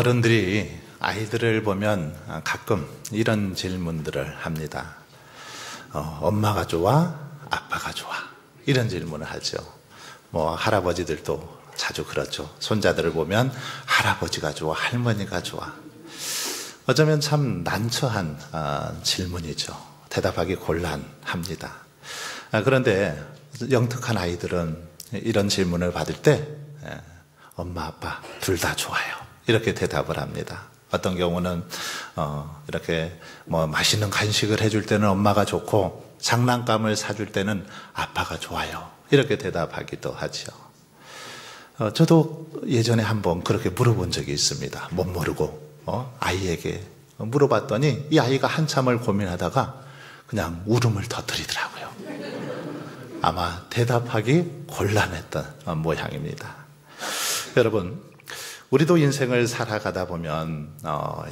어른들이 아이들을 보면 가끔 이런 질문들을 합니다. 엄마가 좋아? 아빠가 좋아? 이런 질문을 하죠. 할아버지들도 자주 그렇죠. 손자들을 보면 할아버지가 좋아? 할머니가 좋아? 어쩌면 참 난처한 질문이죠. 대답하기 곤란합니다. 그런데 영특한 아이들은 이런 질문을 받을 때 엄마, 아빠 둘 다 좋아요. 이렇게 대답을 합니다. 어떤 경우는 이렇게 맛있는 간식을 해줄 때는 엄마가 좋고 장난감을 사줄 때는 아빠가 좋아요. 이렇게 대답하기도 하죠. 저도 예전에 한번 그렇게 물어본 적이 있습니다. 못 모르고 아이에게 물어봤더니 이 아이가 한참을 고민하다가 그냥 울음을 터뜨리더라고요. 아마 대답하기 곤란했던 모양입니다. 여러분, 우리도 인생을 살아가다 보면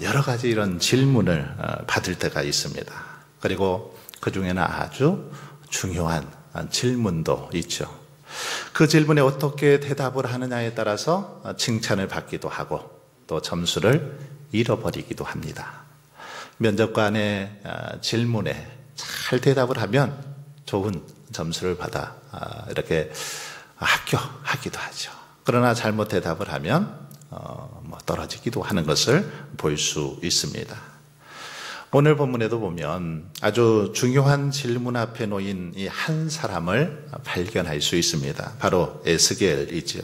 여러 가지 이런 질문을 받을 때가 있습니다. 그리고 그 중에는 아주 중요한 질문도 있죠. 그 질문에 어떻게 대답을 하느냐에 따라서 칭찬을 받기도 하고 또 점수를 잃어버리기도 합니다. 면접관의 질문에 잘 대답을 하면 좋은 점수를 받아 이렇게 합격하기도 하죠. 그러나 잘못 대답을 하면 떨어지기도 하는 것을 볼 수 있습니다. 오늘 본문에도 보면 아주 중요한 질문 앞에 놓인 이 한 사람을 발견할 수 있습니다. 바로 에스겔이지요.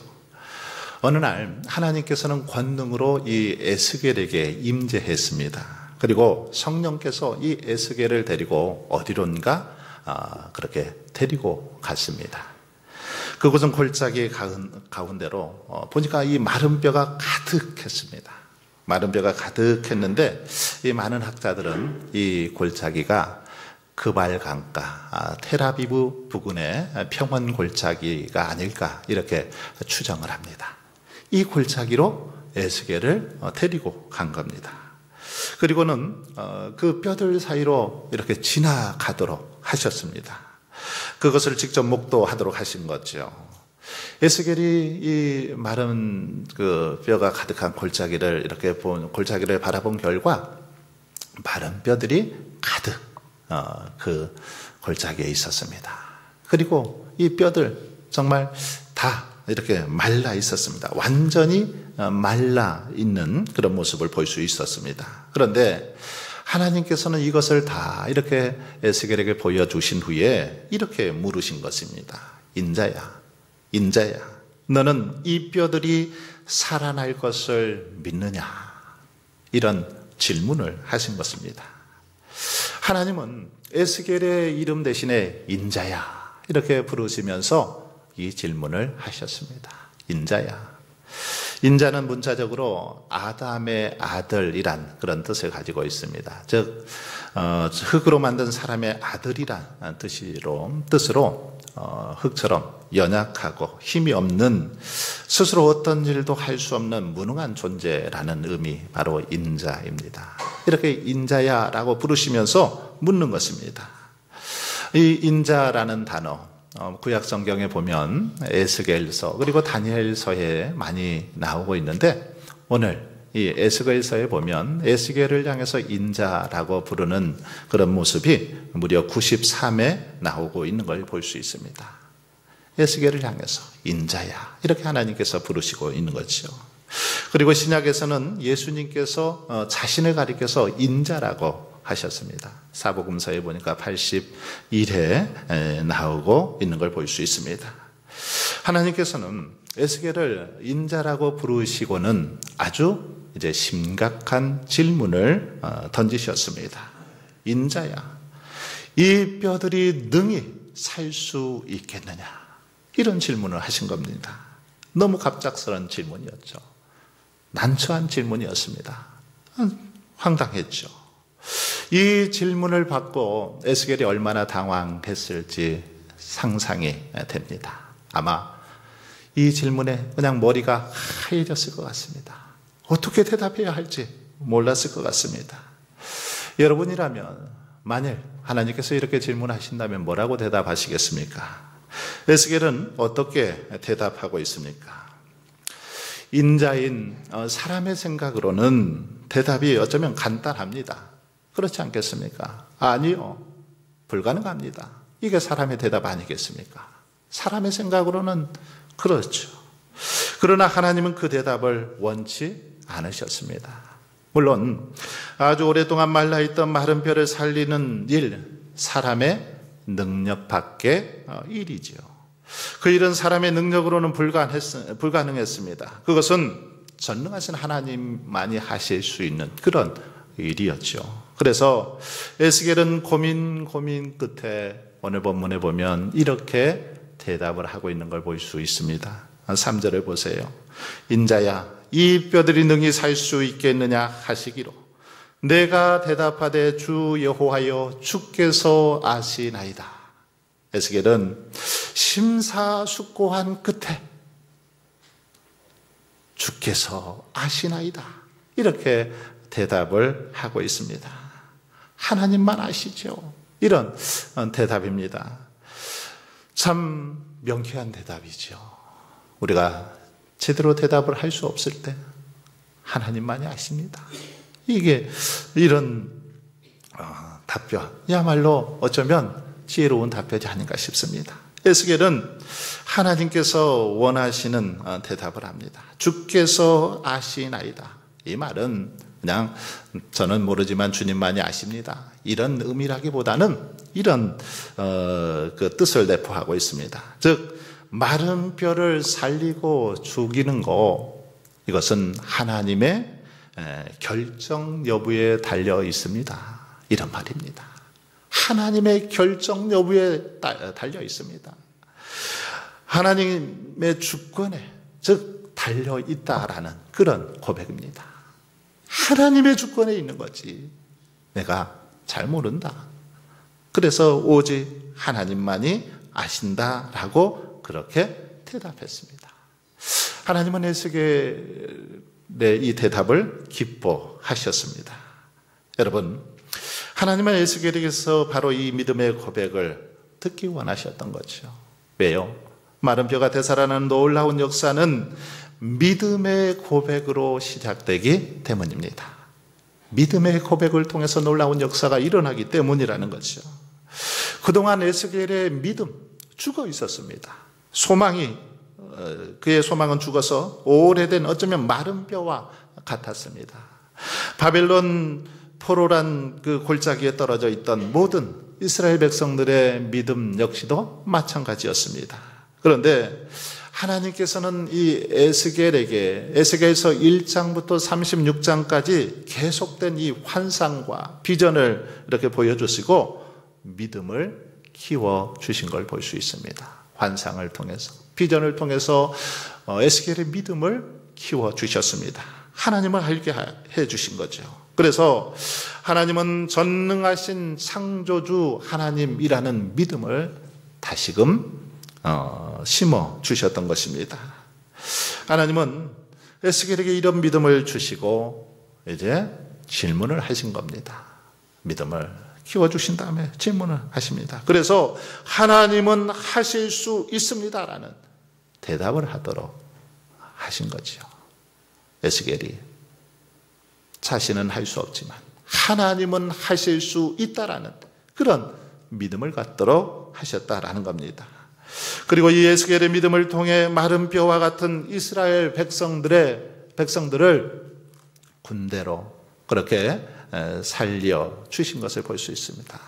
어느 날 하나님께서는 권능으로 이 에스겔에게 임재했습니다. 그리고 성령께서 이 에스겔을 데리고 어디론가 그렇게 데리고 갔습니다. 그곳은 골짜기 가운데로 보니까 이 마른 뼈가 가득했습니다. 마른 뼈가 가득했는데 이 많은 학자들은 이 골짜기가 그발 강가 텔아비브 부근의 평원 골짜기가 아닐까 이렇게 추정을 합니다. 이 골짜기로 에스겔을 데리고 간 겁니다. 그리고는 그 뼈들 사이로 이렇게 지나가도록 하셨습니다. 그것을 직접 목도하도록 하신 거죠. 에스겔이 이 마른 그 뼈가 가득한 골짜기를 골짜기를 바라본 결과 마른 뼈들이 가득 그 골짜기에 있었습니다. 그리고 이 뼈들 정말 다 이렇게 말라 있었습니다. 완전히 말라 있는 그런 모습을 볼 수 있었습니다. 그런데 하나님께서는 이것을 다 이렇게 에스겔에게 보여주신 후에 이렇게 물으신 것입니다. 인자야, 너는 이 뼈들이 살아날 것을 믿느냐? 이런 질문을 하신 것입니다. 하나님은 에스겔의 이름 대신에 인자야 이렇게 부르시면서 이 질문을 하셨습니다. 인자는 문자적으로 아담의 아들이란 그런 뜻을 가지고 있습니다. 즉 흙으로 만든 사람의 아들이란 뜻으로 흙처럼 연약하고 힘이 없는 스스로 어떤 일도 할 수 없는 무능한 존재라는 의미 바로 인자입니다. 이렇게 인자야라고 부르시면서 묻는 것입니다. 이 인자라는 단어 구약 성경에 보면 에스겔서 그리고 다니엘서에 많이 나오고 있는데 오늘 이 에스겔서에 보면 에스겔을 향해서 인자라고 부르는 그런 모습이 무려 93에 나오고 있는 걸 볼 수 있습니다. 에스겔을 향해서 인자야 이렇게 하나님께서 부르시고 있는 거죠. 그리고 신약에서는 예수님께서 자신을 가리켜서 인자라고 하셨습니다. 사복음서에 보니까 81회 나오고 있는 걸 볼 수 있습니다. 하나님께서는 에스겔을 인자라고 부르시고는 아주 이제 심각한 질문을 던지셨습니다. 인자야, 이 뼈들이 능히 살 수 있겠느냐? 이런 질문을 하신 겁니다. 너무 갑작스러운 질문이었죠. 난처한 질문이었습니다. 황당했죠. 이 질문을 받고 에스겔이 얼마나 당황했을지 상상이 됩니다. 아마 이 질문에 그냥 머리가 하얘졌을 것 같습니다. 어떻게 대답해야 할지 몰랐을 것 같습니다. 여러분이라면 만일 하나님께서 이렇게 질문하신다면 뭐라고 대답하시겠습니까? 에스겔은 어떻게 대답하고 있습니까? 인자인 사람의 생각으로는 대답이 어쩌면 간단합니다. 그렇지 않겠습니까? 아니요. 불가능합니다. 이게 사람의 대답 아니겠습니까? 사람의 생각으로는 그렇죠. 그러나 하나님은 그 대답을 원치 않으셨습니다. 물론 아주 오랫동안 말라있던 마른 뼈를 살리는 일, 사람의 능력 밖의 일이지요. 그 일은 사람의 능력으로는 불가능했습니다. 그것은 전능하신 하나님만이 하실 수 있는 그런 일이었죠. 그래서 에스겔은 고민 끝에 오늘 본문에 보면 이렇게 대답을 하고 있는 걸 볼 수 있습니다. 3절을 보세요. 인자야, 이 뼈들이 능히 살 수 있겠느냐 하시기로 내가 대답하되 주 여호와여 주께서 아시나이다. 에스겔은 심사숙고한 끝에 주께서 아시나이다. 이렇게 대답을 하고 있습니다. 하나님만 아시죠. 이런 대답입니다. 참 명쾌한 대답이죠. 우리가 제대로 대답을 할 수 없을 때 하나님만이 아십니다. 이게 이런 답변이야말로 어쩌면 지혜로운 답변이 아닌가 싶습니다. 에스겔은 하나님께서 원하시는 대답을 합니다. 주께서 아시나이다. 이 말은 그냥 저는 모르지만 주님만이 아십니다. 이런 의미라기보다는 이런 그 뜻을 내포하고 있습니다. 즉 마른 뼈를 살리고 죽이는 거, 이것은 하나님의 결정 여부에 달려 있습니다. 이런 말입니다. 하나님의 결정 여부에 달려 있습니다. 하나님의 주권에 즉 달려 있다라는 그런 고백입니다. 하나님의 주권에 있는 거지 내가 잘 모른다. 그래서 오직 하나님만이 아신다라고 그렇게 대답했습니다. 하나님은 에스겔의 이 대답을 기뻐하셨습니다. 여러분, 하나님은 에스겔에게서 바로 이 믿음의 고백을 듣기 원하셨던 거죠. 왜요? 마른 뼈가 되살아나는 놀라운 역사는 믿음의 고백으로 시작되기 때문입니다. 믿음의 고백을 통해서 놀라운 역사가 일어나기 때문이라는 거죠. 그동안 에스겔의 믿음 죽어 있었습니다. 그의 소망은 죽어서 오래된 어쩌면 마른 뼈와 같았습니다. 바벨론 포로란 그 골짜기에 떨어져 있던 모든 이스라엘 백성들의 믿음 역시도 마찬가지였습니다. 그런데 하나님께서는 이 에스겔에게 에스겔서 1장부터 36장까지 계속된 이 환상과 비전을 이렇게 보여주시고 믿음을 키워주신 걸 볼 수 있습니다. 환상을 통해서, 비전을 통해서 에스겔의 믿음을 키워주셨습니다. 하나님을 알게 해주신 거죠. 그래서 하나님은 전능하신 창조주 하나님이라는 믿음을 다시금 심어주셨던 것입니다. 하나님은 에스겔에게 이런 믿음을 주시고 이제 질문을 하신 겁니다. 믿음을 키워주신 다음에 질문을 하십니다. 그래서 하나님은 하실 수 있습니다라는 대답을 하도록 하신 거죠. 에스겔이 자신은 할 수 없지만 하나님은 하실 수 있다라는 그런 믿음을 갖도록 하셨다라는 겁니다. 그리고 이 에스겔의 믿음을 통해 마른 뼈와 같은 이스라엘 백성들을 군대로 그렇게 살려 주신 것을 볼 수 있습니다.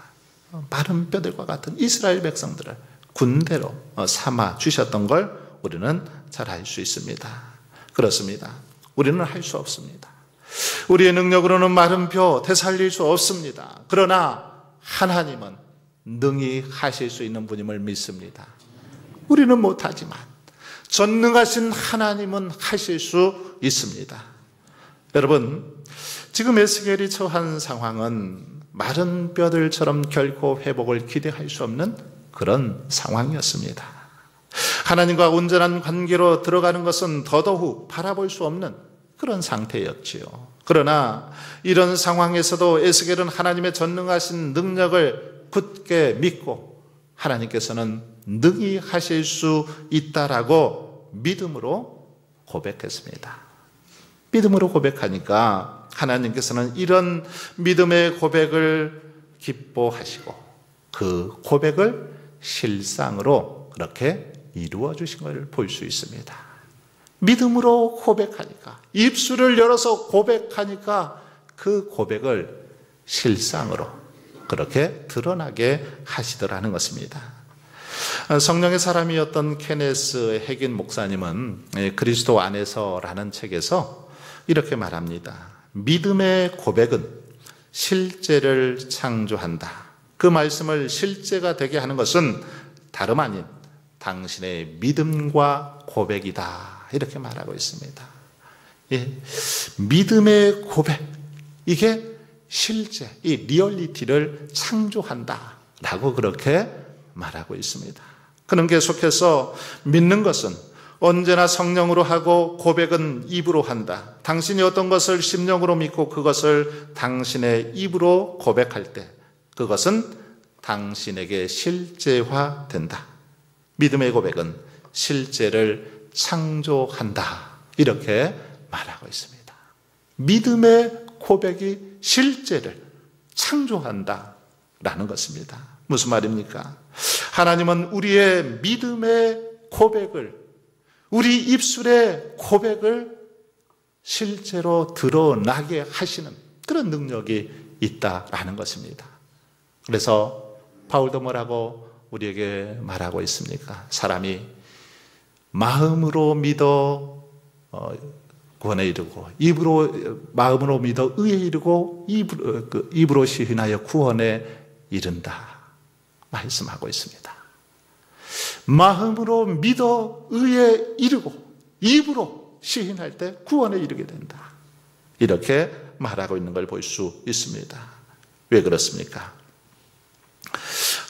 마른 뼈들과 같은 이스라엘 백성들을 군대로 삼아 주셨던 걸 우리는 잘 알 수 있습니다. 그렇습니다. 우리는 할 수 없습니다. 우리의 능력으로는 마른 뼈 되살릴 수 없습니다. 그러나 하나님은 능히 하실 수 있는 분임을 믿습니다. 우리는 못하지만 전능하신 하나님은 하실 수 있습니다. 여러분, 지금 에스겔이 처한 상황은 마른 뼈들처럼 결코 회복을 기대할 수 없는 그런 상황이었습니다. 하나님과 온전한 관계로 들어가는 것은 더더욱 바라볼 수 없는 그런 상태였지요. 그러나 이런 상황에서도 에스겔은 하나님의 전능하신 능력을 굳게 믿고 하나님께서는 능히 하실 수 있다라고 믿음으로 고백했습니다. 믿음으로 고백하니까 하나님께서는 이런 믿음의 고백을 기뻐하시고 그 고백을 실상으로 그렇게 이루어 주신 것을 볼 수 있습니다. 믿음으로 고백하니까, 입술을 열어서 고백하니까 그 고백을 실상으로 그렇게 드러나게 하시더라는 것입니다. 성령의 사람이었던 케네스 핵인 목사님은 그리스도 안에서라는 책에서 이렇게 말합니다. 믿음의 고백은 실제를 창조한다. 그 말씀을 실제가 되게 하는 것은 다름 아닌 당신의 믿음과 고백이다. 이렇게 말하고 있습니다. 예, 믿음의 고백, 이게 실제, 이 리얼리티를 창조한다 라고 그렇게 말하고 있습니다. 그는 계속해서 믿는 것은 언제나 성령으로 하고 고백은 입으로 한다. 당신이 어떤 것을 심령으로 믿고 그것을 당신의 입으로 고백할 때 그것은 당신에게 실제화된다. 믿음의 고백은 실제를 창조한다. 이렇게 말하고 있습니다. 믿음의 고백이 실제를 창조한다 라는 것입니다. 무슨 말입니까? 하나님은 우리의 믿음의 고백을, 우리 입술의 고백을 실제로 드러나게 하시는 그런 능력이 있다라는 것입니다. 그래서 바울도 뭐라고 우리에게 말하고 있습니까? 사람이 마음으로 믿어 구원에 이르고, 마음으로 믿어 의에 이르고, 입으로 시인하여 구원에 이른다 말씀하고 있습니다. 마음으로 믿어 의에 이르고 입으로 시인할 때 구원에 이르게 된다. 이렇게 말하고 있는 걸 볼 수 있습니다. 왜 그렇습니까?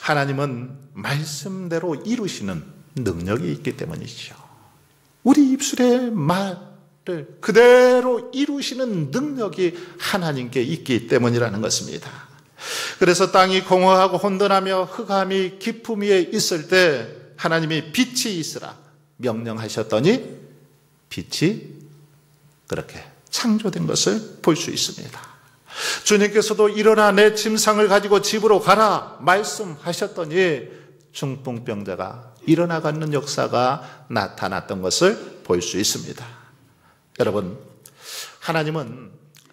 하나님은 말씀대로 이루시는 능력이 있기 때문이죠. 우리 입술의 말을 그대로 이루시는 능력이 하나님께 있기 때문이라는 것입니다. 그래서 땅이 공허하고 혼돈하며 흑암이 깊음 위에 있을 때 하나님이 빛이 있으라 명령하셨더니 빛이 그렇게 창조된 것을 볼 수 있습니다. 주님께서도 일어나 내 침상을 가지고 집으로 가라 말씀하셨더니 중풍병자가 일어나가는 역사가 나타났던 것을 볼 수 있습니다. 여러분, 하나님은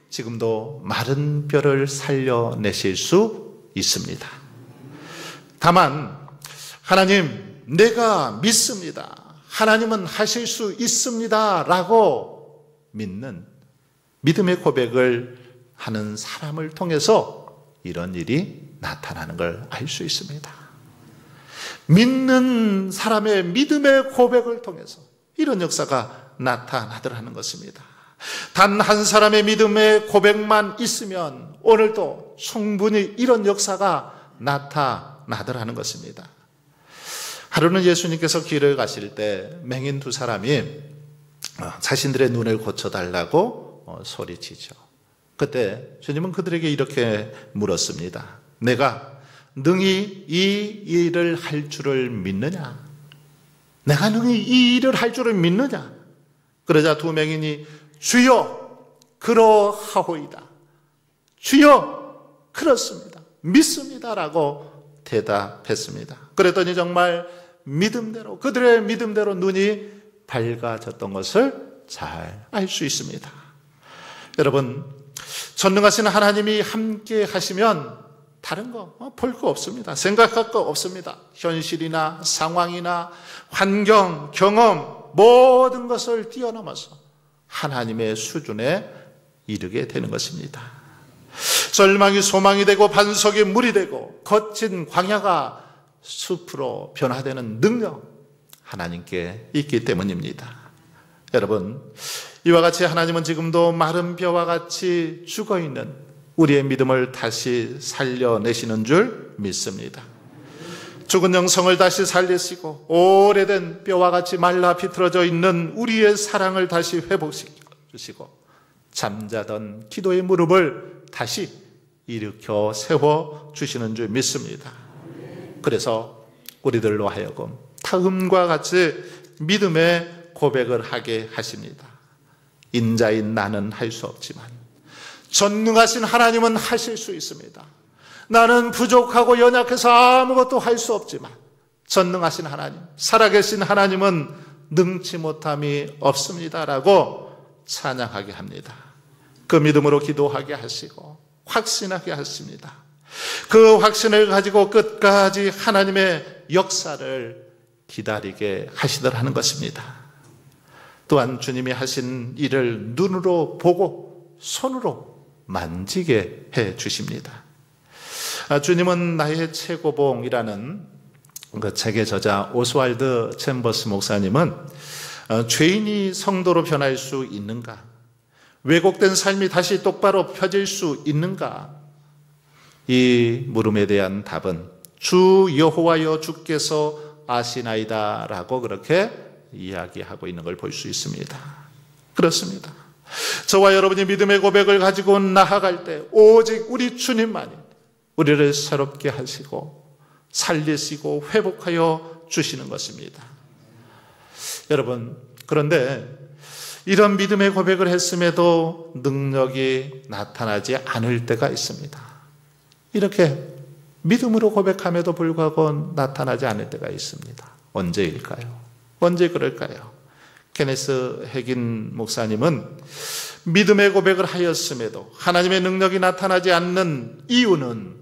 지금도 마른 뼈를 살려내실 수 있습니다. 다만 하나님, 내가 믿습니다. 하나님은 하실 수 있습니다 라고 믿는 믿음의 고백을 하는 사람을 통해서 이런 일이 나타나는 걸 알 수 있습니다. 믿는 사람의 믿음의 고백을 통해서 이런 역사가 나타나더라는 것입니다. 단 한 사람의 믿음의 고백만 있으면 오늘도 충분히 이런 역사가 나타나더라는 것입니다. 하루는 예수님께서 길을 가실 때 맹인 두 사람이 자신들의 눈을 고쳐달라고 소리치죠. 그때 주님은 그들에게 이렇게 물었습니다. 내가 능히 이 일을 할 줄을 믿느냐? 내가 능히 이 일을 할 줄을 믿느냐? 그러자 두 맹인이 주여 그러하오이다. 주여 그렇습니다. 믿습니다라고 대답했습니다. 그랬더니 정말 믿음대로, 그들의 믿음대로 눈이 밝아졌던 것을 잘 알 수 있습니다. 여러분, 전능하신 하나님이 함께 하시면 다른 거 볼 거 없습니다. 생각할 거 없습니다. 현실이나 상황이나 환경, 경험 모든 것을 뛰어넘어서 하나님의 수준에 이르게 되는 것입니다. 절망이 소망이 되고 반석이 물이 되고 거친 광야가 숲으로 변화되는 능력 하나님께 있기 때문입니다. 여러분, 이와 같이 하나님은 지금도 마른 뼈와 같이 죽어있는 우리의 믿음을 다시 살려내시는 줄 믿습니다. 죽은 영성을 다시 살리시고 오래된 뼈와 같이 말라 비틀어져 있는 우리의 사랑을 다시 회복시키시고 잠자던 기도의 무릎을 다시 일으켜 세워주시는 줄 믿습니다. 그래서 우리들로 하여금 다음과 같이 믿음의 고백을 하게 하십니다. 인자인 나는 할 수 없지만 전능하신 하나님은 하실 수 있습니다. 나는 부족하고 연약해서 아무것도 할 수 없지만 전능하신 하나님, 살아계신 하나님은 능치 못함이 없습니다라고 찬양하게 합니다. 그 믿음으로 기도하게 하시고 확신하게 하십니다. 그 확신을 가지고 끝까지 하나님의 역사를 기다리게 하시더라는 것입니다. 또한 주님이 하신 일을 눈으로 보고 손으로 만지게 해 주십니다. 주님은 나의 최고봉이라는 그 책의 저자 오스왈드 챔버스 목사님은 죄인이 성도로 변할 수 있는가? 왜곡된 삶이 다시 똑바로 펴질 수 있는가? 이 물음에 대한 답은 주 여호와여 주께서 아시나이다 라고 그렇게 이야기하고 있는 걸 볼 수 있습니다. 그렇습니다. 저와 여러분이 믿음의 고백을 가지고 나아갈 때 오직 우리 주님만이 우리를 새롭게 하시고 살리시고 회복하여 주시는 것입니다. 여러분, 그런데 이런 믿음의 고백을 했음에도 능력이 나타나지 않을 때가 있습니다. 이렇게 믿음으로 고백함에도 불구하고 나타나지 않을 때가 있습니다. 언제일까요? 언제 그럴까요? 케네스 해긴 목사님은 믿음의 고백을 하였음에도 하나님의 능력이 나타나지 않는 이유는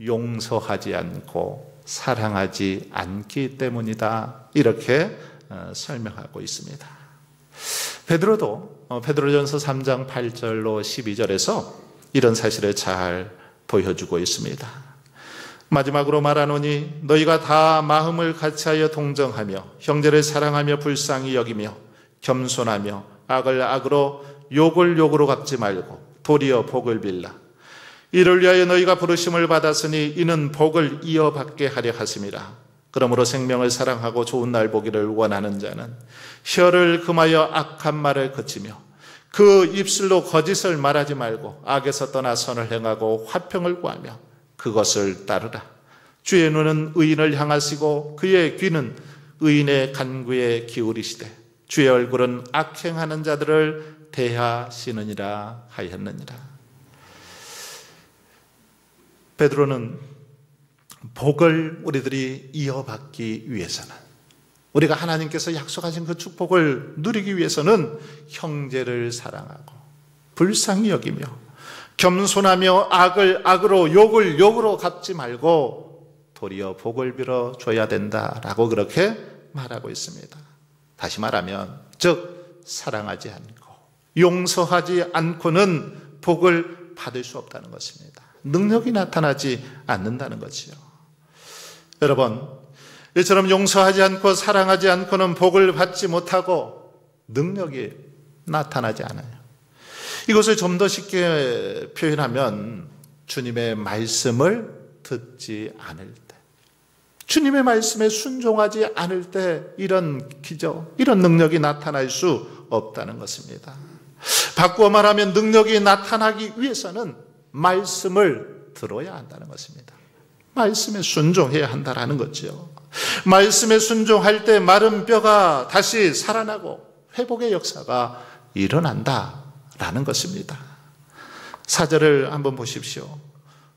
용서하지 않고 사랑하지 않기 때문이다. 이렇게 설명하고 있습니다. 베드로전서 3장 8절로 12절에서 이런 사실을 잘 보여주고 있습니다. 마지막으로 말하노니 너희가 다 마음을 같이하여 동정하며 형제를 사랑하며 불쌍히 여기며 겸손하며 악을 악으로 욕을 욕으로 갚지 말고 도리어 복을 빌라. 이를 위하여 너희가 부르심을 받았으니 이는 복을 이어받게 하려 하심이라. 그러므로 생명을 사랑하고 좋은 날 보기를 원하는 자는 혀를 금하여 악한 말을 그치며 그 입술로 거짓을 말하지 말고 악에서 떠나 선을 행하고 화평을 구하며 그것을 따르라. 주의 눈은 의인을 향하시고 그의 귀는 의인의 간구에 기울이시되 주의 얼굴은 악행하는 자들을 대하시느니라 하였느니라. 베드로는 복을 우리들이 이어받기 위해서는, 우리가 하나님께서 약속하신 그 축복을 누리기 위해서는 형제를 사랑하고 불쌍히 여기며 겸손하며 악을 악으로 욕을 욕으로 갚지 말고 도리어 복을 빌어 줘야 된다라고 그렇게 말하고 있습니다. 다시 말하면 즉 사랑하지 않고 용서하지 않고는 복을 받을 수 없다는 것입니다. 능력이 나타나지 않는다는 것이요. 여러분, 이처럼 용서하지 않고 사랑하지 않고는 복을 받지 못하고 능력이 나타나지 않아요. 이것을 좀 더 쉽게 표현하면 주님의 말씀을 듣지 않을 때, 주님의 말씀에 순종하지 않을 때 이런 기적, 이런 능력이 나타날 수 없다는 것입니다. 바꾸어 말하면 능력이 나타나기 위해서는 말씀을 들어야 한다는 것입니다. 말씀에 순종해야 한다는 거죠. 말씀에 순종할 때 마른 뼈가 다시 살아나고 회복의 역사가 일어난다라는 것입니다. 4절을 한번 보십시오.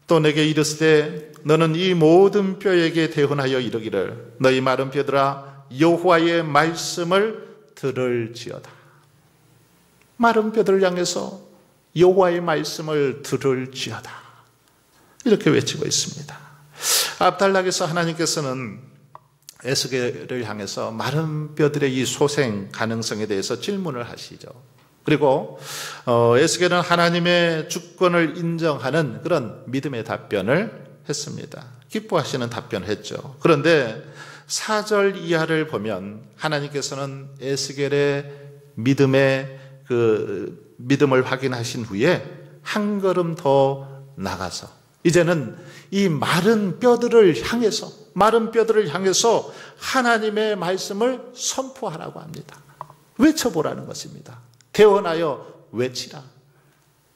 또 내게 이르시되 너는 이 모든 뼈에게 대언하여 이르기를 너희 마른 뼈들아 여호와의 말씀을 들을지어다. 마른 뼈들을 향해서 여호와의 말씀을 들을지어다. 이렇게 외치고 있습니다. 압달락에서 하나님께서는 에스겔을 향해서 마른 뼈들의 이 소생 가능성에 대해서 질문을 하시죠. 그리고 에스겔은 하나님의 주권을 인정하는 그런 믿음의 답변을 했습니다. 기뻐하시는 답변을 했죠. 그런데 4절 이하를 보면 하나님께서는 에스겔의 믿음을 확인하신 후에 한 걸음 더 나가서 이제는 이 마른 뼈들을 향해서 하나님의 말씀을 선포하라고 합니다. 외쳐보라는 것입니다. 대언하여 외치라.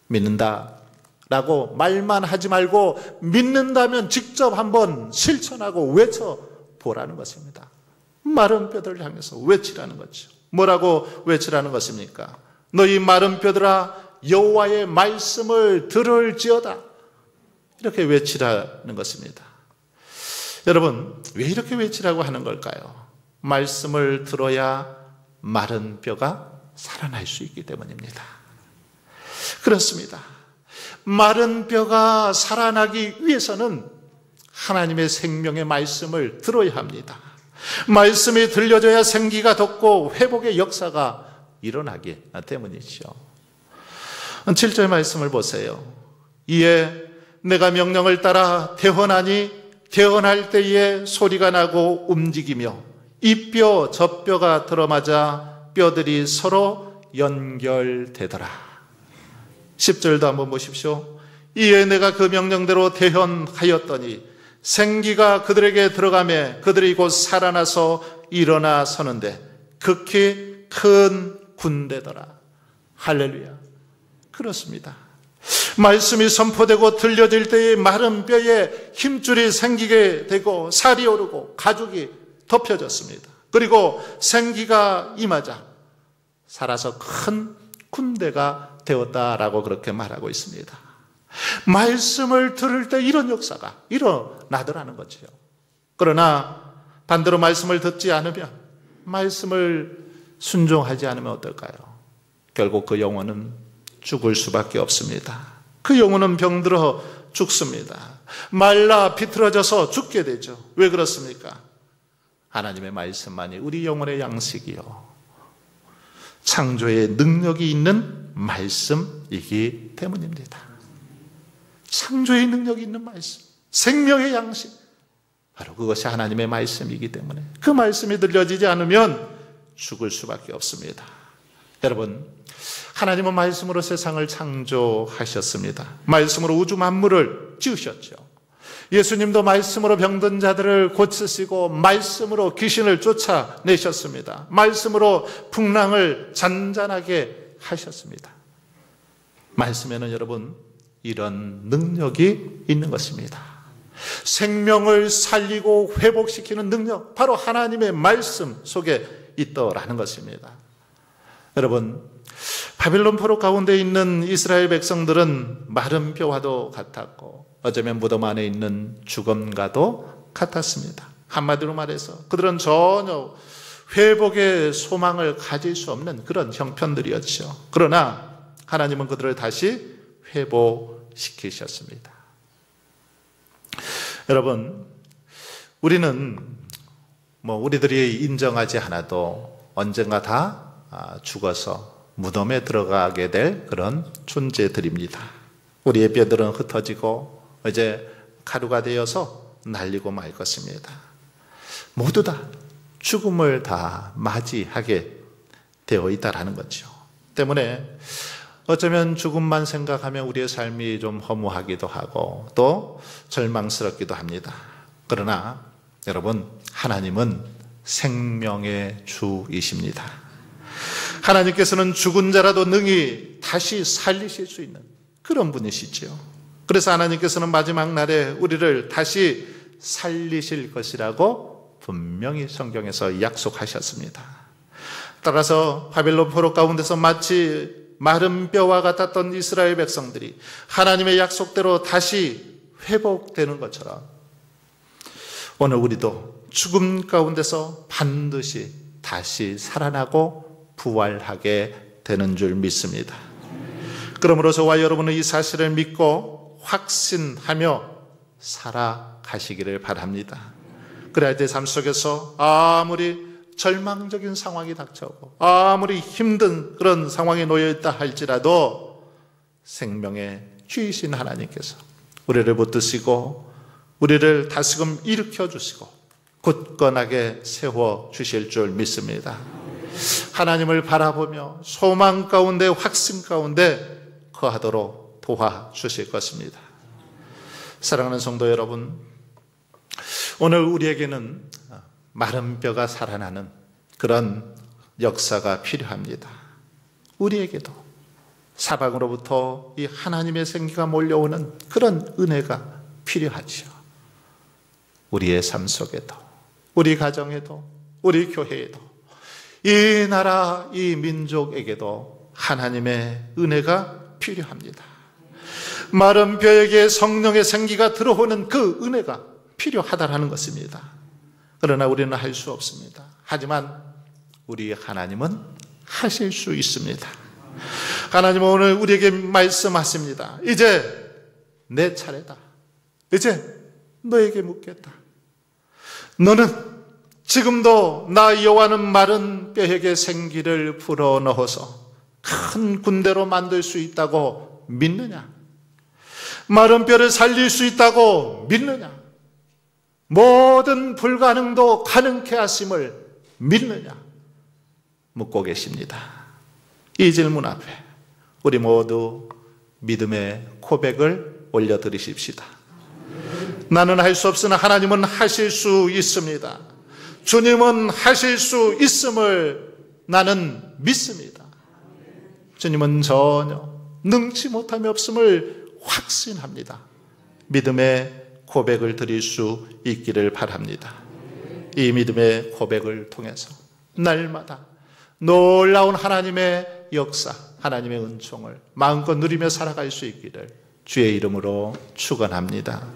믿는다라고 말만 하지 말고 믿는다면 직접 한번 실천하고 외쳐보라는 것입니다. 마른 뼈들을 향해서 외치라는 거죠. 뭐라고 외치라는 것입니까? 너희 마른 뼈들아 여호와의 말씀을 들을지어다. 이렇게 외치라는 것입니다. 여러분, 왜 이렇게 외치라고 하는 걸까요? 말씀을 들어야 마른 뼈가 살아날 수 있기 때문입니다. 그렇습니다. 마른 뼈가 살아나기 위해서는 하나님의 생명의 말씀을 들어야 합니다. 말씀이 들려져야 생기가 돋고 회복의 역사가 일어나기 때문이죠. 7절 말씀을 보세요. 이에 내가 명령을 따라 태어나니 태어날 때에 소리가 나고 움직이며 이 뼈 저 뼈가 들어맞아 뼈들이 서로 연결되더라. 10절도 한번 보십시오. 이에 내가 그 명령대로 대현하였더니 생기가 그들에게 들어가매 그들이 곧 살아나서 일어나 서는데 극히 큰 군대더라. 할렐루야. 그렇습니다. 말씀이 선포되고 들려질 때의 마른 뼈에 힘줄이 생기게 되고 살이 오르고 가죽이 덮여졌습니다. 그리고 생기가 임하자 살아서 큰 군대가 되었다라고 그렇게 말하고 있습니다. 말씀을 들을 때 이런 역사가 일어나더라는 거죠. 그러나 반대로 말씀을 듣지 않으면, 말씀을 순종하지 않으면 어떨까요? 결국 그 영혼은 죽을 수밖에 없습니다. 그 영혼은 병들어 죽습니다. 말라 비틀어져서 죽게 되죠. 왜 그렇습니까? 하나님의 말씀만이 우리 영혼의 양식이요 창조의 능력이 있는 말씀이기 때문입니다. 창조의 능력이 있는 말씀, 생명의 양식, 바로 그것이 하나님의 말씀이기 때문에 그 말씀이 들려지지 않으면 죽을 수밖에 없습니다. 여러분, 하나님은 말씀으로 세상을 창조하셨습니다. 말씀으로 우주 만물을 지으셨죠. 예수님도 말씀으로 병든 자들을 고치시고 말씀으로 귀신을 쫓아내셨습니다. 말씀으로 풍랑을 잔잔하게 하셨습니다. 말씀에는 여러분 이런 능력이 있는 것입니다. 생명을 살리고 회복시키는 능력, 바로 하나님의 말씀 속에 있더라는 것입니다. 여러분, 바빌론 포로 가운데 있는 이스라엘 백성들은 마른 뼈와도 같았고 어쩌면 무덤 안에 있는 죽음과도 같았습니다. 한마디로 말해서 그들은 전혀 회복의 소망을 가질 수 없는 그런 형편들이었죠. 그러나 하나님은 그들을 다시 회복시키셨습니다. 여러분, 우리는 우리들이 인정하지 않아도 언젠가 다 죽어서 무덤에 들어가게 될 그런 존재들입니다. 우리의 뼈들은 흩어지고 이제 가루가 되어서 날리고 말 것입니다. 모두 다 죽음을 다 맞이하게 되어 있다라는 거죠. 때문에 어쩌면 죽음만 생각하면 우리의 삶이 좀 허무하기도 하고 또 절망스럽기도 합니다. 그러나 여러분, 하나님은 생명의 주이십니다. 하나님께서는 죽은 자라도 능히 다시 살리실 수 있는 그런 분이시죠. 그래서 하나님께서는 마지막 날에 우리를 다시 살리실 것이라고 분명히 성경에서 약속하셨습니다. 따라서 바벨론 포로 가운데서 마치 마른 뼈와 같았던 이스라엘 백성들이 하나님의 약속대로 다시 회복되는 것처럼 오늘 우리도 죽음 가운데서 반드시 다시 살아나고 부활하게 되는 줄 믿습니다. 그러므로 저와 여러분은 이 사실을 믿고 확신하며 살아가시기를 바랍니다. 그래야 내 삶 속에서 아무리 절망적인 상황이 닥쳐오고 아무리 힘든 그런 상황에 놓여있다 할지라도 생명의 주이신 하나님께서 우리를 붙드시고 우리를 다시금 일으켜 주시고 굳건하게 세워 주실 줄 믿습니다. 하나님을 바라보며 소망 가운데 확신 가운데 거하도록 도와주실 것입니다. 사랑하는 성도 여러분, 오늘 우리에게는 마른 뼈가 살아나는 그런 역사가 필요합니다. 우리에게도 사방으로부터 이 하나님의 생기가 몰려오는 그런 은혜가 필요하죠. 우리의 삶 속에도, 우리 가정에도, 우리 교회에도 이 나라, 이 민족에게도 하나님의 은혜가 필요합니다. 마른 뼈에게 성령의 생기가 들어오는 그 은혜가 필요하다라는 것입니다. 그러나 우리는 할 수 없습니다. 하지만 우리 하나님은 하실 수 있습니다. 하나님은 오늘 우리에게 말씀하십니다. 이제 내 차례다. 이제 너에게 묻겠다. 너는 지금도 나 여호와는 마른 뼈에게 생기를 불어넣어서 큰 군대로 만들 수 있다고 믿느냐? 마른 뼈를 살릴 수 있다고 믿느냐? 모든 불가능도 가능케 하심을 믿느냐? 묻고 계십니다. 이 질문 앞에 우리 모두 믿음의 고백을 올려드리십시다. 나는 할 수 없으나 하나님은 하실 수 있습니다. 주님은 하실 수 있음을 나는 믿습니다. 주님은 전혀 능치 못함이 없음을 확신합니다. 믿음의 고백을 드릴 수 있기를 바랍니다. 이 믿음의 고백을 통해서 날마다 놀라운 하나님의 역사, 하나님의 은총을 마음껏 누리며 살아갈 수 있기를 주의 이름으로 축원합니다.